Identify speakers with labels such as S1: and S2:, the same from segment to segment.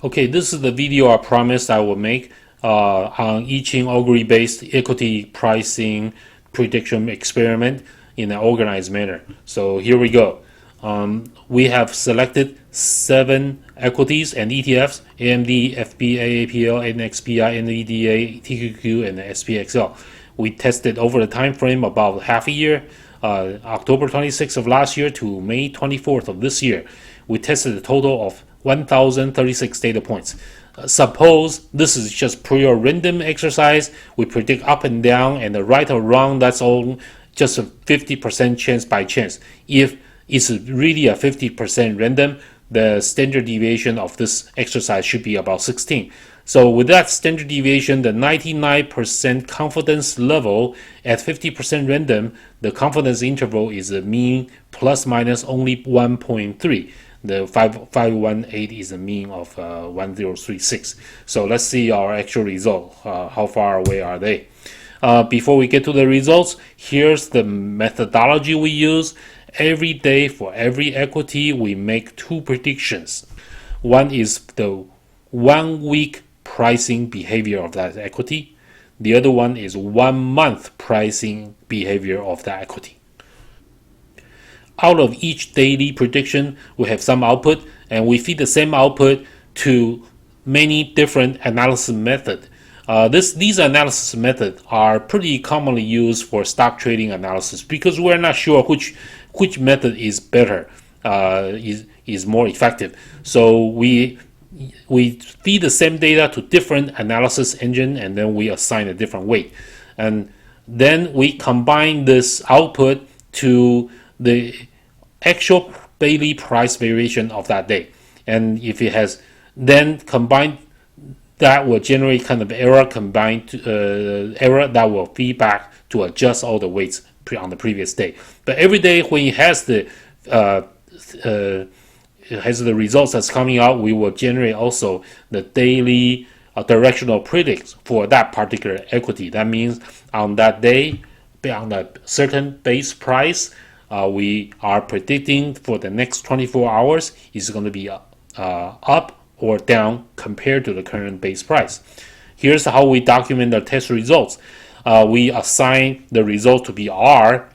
S1: Okay, this is the video I promised I will make on I Ching augury-based equity pricing prediction experiment in an organized manner. So here we go. We have selected 7 equities and ETFs: AMD, FBA, APL, NXPI, NVDA, TQQ, and SPXL. We tested over the time frame about half a year, October 26th of last year to May 24th of this year. We tested a total of 1,036 data points. Suppose this is just pure random exercise. We predict up and down, and the right or wrong, that's all just a 50% chance by chance. If it's really a 50% random, the standard deviation of this exercise should be about 16. So with that standard deviation, the 99% confidence level at 50% random, the confidence interval is a mean plus minus only 1.3. The 518 is a mean of 1036. So let's see our actual result. How far away are they? Before we get to the results, here's the methodology we use. Every day for every equity, we make 2 predictions. One is the 1 week pricing behavior of that equity. The other one is 1 month pricing behavior of that equity. Out of each daily prediction, we have some output, and we feed the same output to many different analysis methods. These analysis methods are pretty commonly used for stock trading analysis because we're not sure which method is better, is more effective. So we feed the same data to different analysis engine, and then we assign a different weight, and then we combine this output to the actual daily price variation of that day, and if it has, then combined, that will generate kind of error error that will feed back to adjust all the weights on the previous day. But every day when it has the results that's coming out, we will generate also the daily directional predicts for that particular equity. That means on that day, on a certain base price, we are predicting for the next 24 hours is going to be up or down compared to the current base price. Here's how we document the test results. We assign the result to be R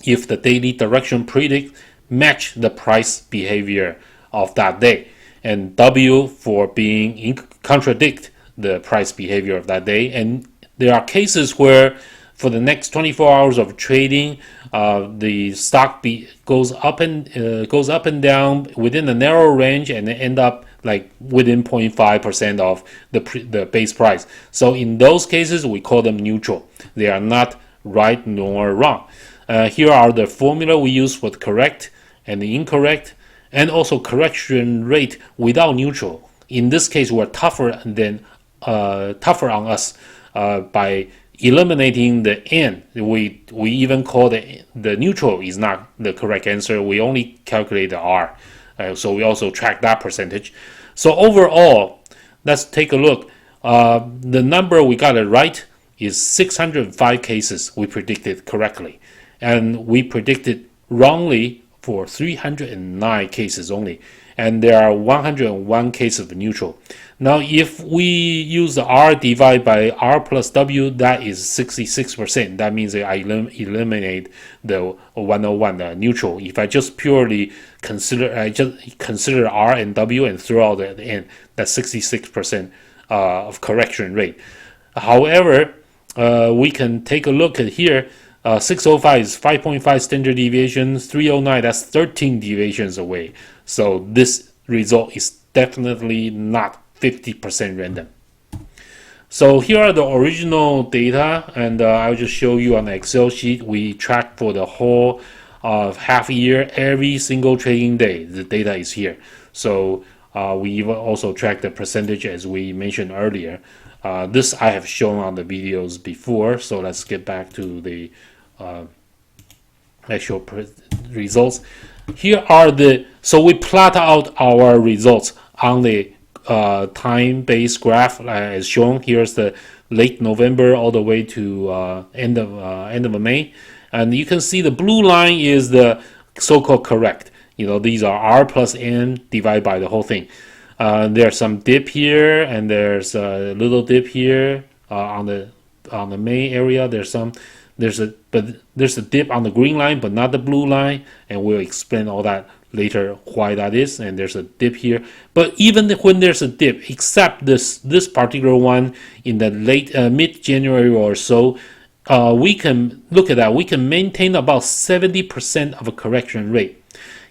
S1: if the daily direction predict match the price behavior of that day, and W for being contradict the price behavior of that day. And there are cases where for the next 24 hours of trading, the stock goes up and down within a narrow range, and end up like within 0.5% of the base price. So in those cases, we call them neutral. They are not right nor wrong. Here are the formula we use for the correct and the incorrect, and also correction rate without neutral. In this case, we're tougher on us by eliminating the N. We even call the neutral is not the correct answer. We only calculate the R. So we also track that percentage. So overall, let's take a look. The number we got it right is 605 cases we predicted correctly, and we predicted wrongly for 309 cases only, and there are 101 cases of neutral. Now, if we use the R divided by R plus W, that is 66%. That means that I eliminate the 101, the neutral. If I just purely consider R and W and throw out the N, that's 66% of correction rate. However, we can take a look at here. 605 is 5.5 standard deviations. 309, that's 13 deviations away. So this result is definitely not 50% random. So here are the original data, and I'll just show you on the Excel sheet. We track for the whole half a year, every single trading day. The data is here. So we even also track the percentage as we mentioned earlier. This I have shown on the videos before. So let's get back to the actual results. Here are so we plot out our results on the time-based graph as shown. Here's the late November all the way to end of May, and you can see the blue line is the so-called correct. These are R plus N divided by the whole thing. There's some dip here, and there's a little dip here on the main area. There's a dip on the green line, but not the blue line, and we'll explain all that later why that is. And there's a dip here, but even when there's a dip, except this particular one in the late mid-January or so, we can look at that. We can maintain about 70% of a correction rate.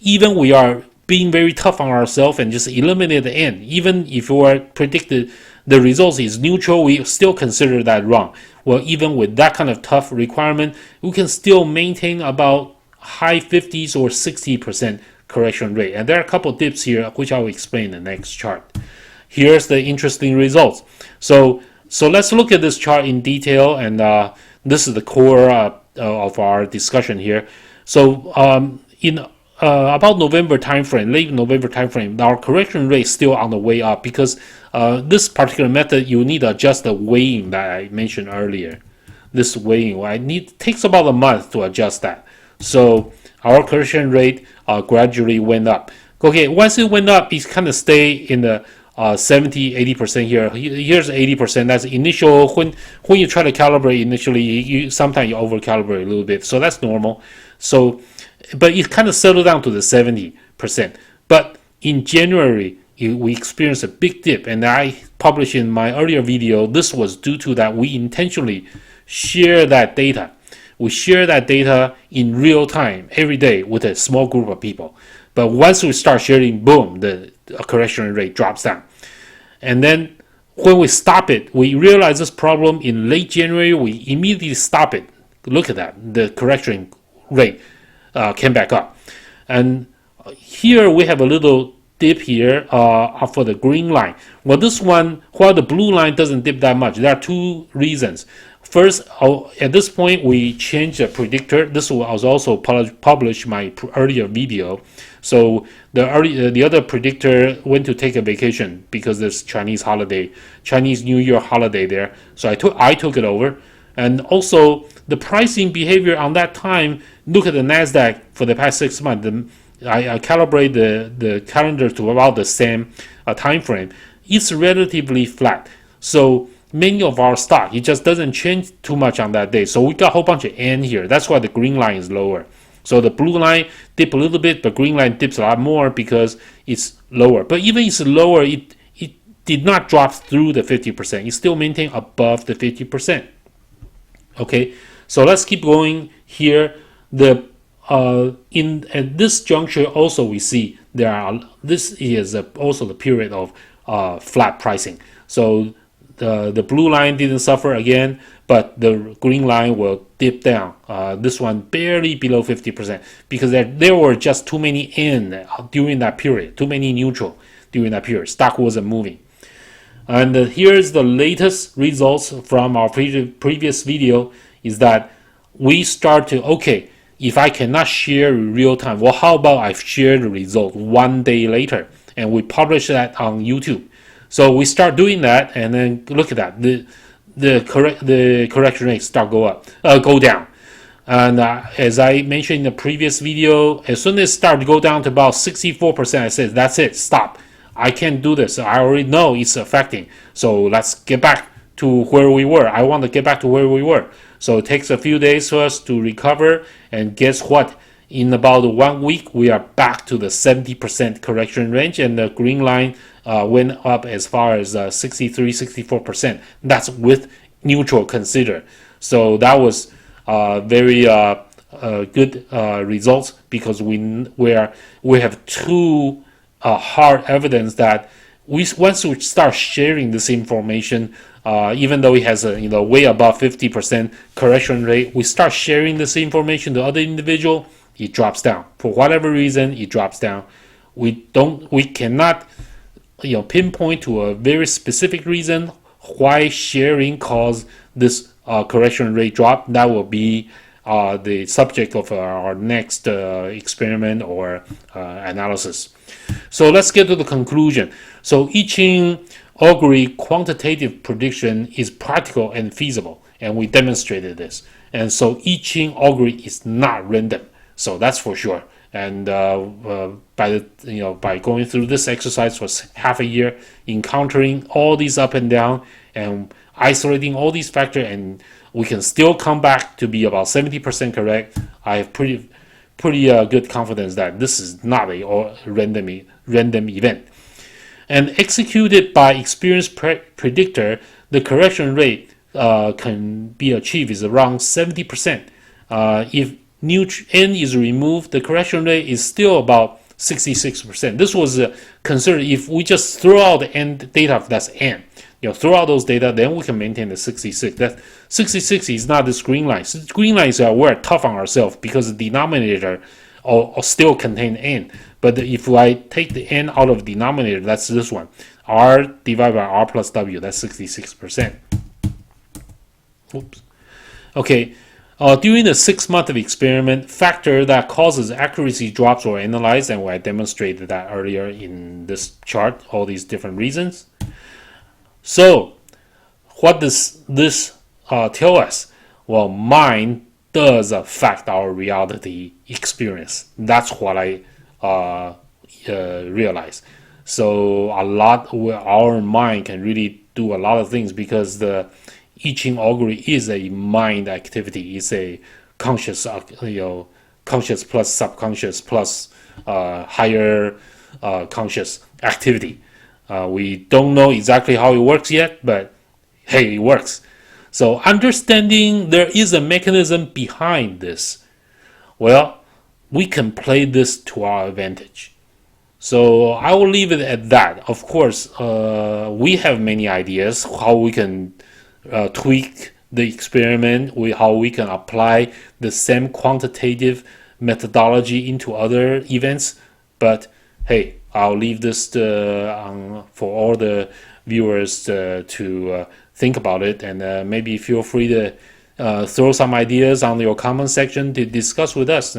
S1: Even we are being very tough on ourselves and just eliminate the end. Even if we are predicted the results is neutral, we still consider that wrong. Well, even with that kind of tough requirement, we can still maintain about high 50s or 60% correction rate. And there are a couple dips here, which I'll explain in the next chart. Here's the interesting results. So let's look at this chart in detail, and this is the core of our discussion here. So in about November timeframe, late November timeframe, our correction rate is still on the way up because this particular method, you need to adjust the weighing that I mentioned earlier. This weighing, takes about a month to adjust that. So our correction rate gradually went up. Okay, once it went up, it kind of stayed in the 70-80% here. Here's 80%. That's initial. When you try to calibrate initially, sometimes you over calibrate a little bit. So that's normal. So, but it kind of settled down to the 70%. But in January, we experienced a big dip, and I published in my earlier video. This was due to that we intentionally share that data. We share that data in real time every day with a small group of people. But once we start sharing, boom, the correction rate drops down. And then when we stop it, we realize this problem in late January, we immediately stop it. Look at that. The correction rate came back up. And here we have a little dip here for the green line. Well, this one, while the blue line doesn't dip that much, there are two reasons. First, at this point, we changed the predictor. This was also published my earlier video. So the other predictor went to take a vacation because there's Chinese New Year holiday there. So I took it over. And also the pricing behavior on that time, look at the NASDAQ for the past 6 months. I calibrate the calendar to about the same time frame. It's relatively flat. So many of our stock, it just doesn't change too much on that day. So we got a whole bunch of N here. That's why the green line is lower. So the blue line dip a little bit, but green line dips a lot more because it's lower. But even it's lower, it did not drop through the 50%. It still maintained above the 50%. Okay, so let's keep going here. At this juncture, also we see this is also the period of flat pricing. So the blue line didn't suffer again, but the green line will dip down. This one barely below 50% because there were just too many in during that period, too many neutral during that period. Stock wasn't moving. And here's the latest results from our previous video is that we start to, okay, if I cannot share real time, well, how about I share the result 1 day later? And we publish that on YouTube. So we start doing that, and then look at that. The correction rate start go down. And as I mentioned in the previous video, as soon as it started to go down to about 64%, I said, that's it, stop. I can't do this. I already know it's affecting. So let's get back to where we were. I want to get back to where we were. So it takes a few days for us to recover. And guess what? In about 1 week, we are back to the 70% correction range. And the green line went up as far as 63-64%. That's with neutral considered. So that was very good results because we have two hard evidence that once we start sharing this information, even though it has a way above 50% correction rate, we start sharing this information to other individual, it drops down. For whatever reason, it drops down. We cannot pinpoint to a very specific reason why sharing caused this correction rate drop. That will be the subject of our next experiment or analysis. So let's get to the conclusion. So I Ching augury quantitative prediction is practical and feasible, and we demonstrated this. And so I Ching augury is not random. So that's for sure. And by going through this exercise for half a year, encountering all these up and down and isolating all these factors, and we can still come back to be about 70% correct. I have pretty good confidence that this is not a random event. And executed by experienced predictor, the correction rate can be achieved is around 70%. If new n is removed, the correction rate is still about 66%. This was considered if we just throw out the n data that's n. Throw out those data, then we can maintain the 66. That 66 is not this green line. So green line is we're tough on ourselves because the denominator or still contain n. But if I take the n out of the denominator, that's this one. R divided by R plus W, that's 66%. Oops. Okay. During the 6 months of experiment, factor that causes accuracy drops were analyzed, and I demonstrated that earlier in this chart, all these different reasons. So, what does this tell us? Well, mind does affect our reality experience. That's what I realized. So our mind can really do a lot of things because the I Ching algorithm is a mind activity. It's a conscious, conscious plus subconscious plus higher conscious activity. We don't know exactly how it works yet, but hey, it works. So understanding there is a mechanism behind this, well, we can play this to our advantage. So I will leave it at that. Of course, we have many ideas how we can tweak the experiment, how we can apply the same quantitative methodology into other events. But hey, I'll leave this for all the viewers to think about it, and maybe feel free to throw some ideas on your comment section to discuss with us.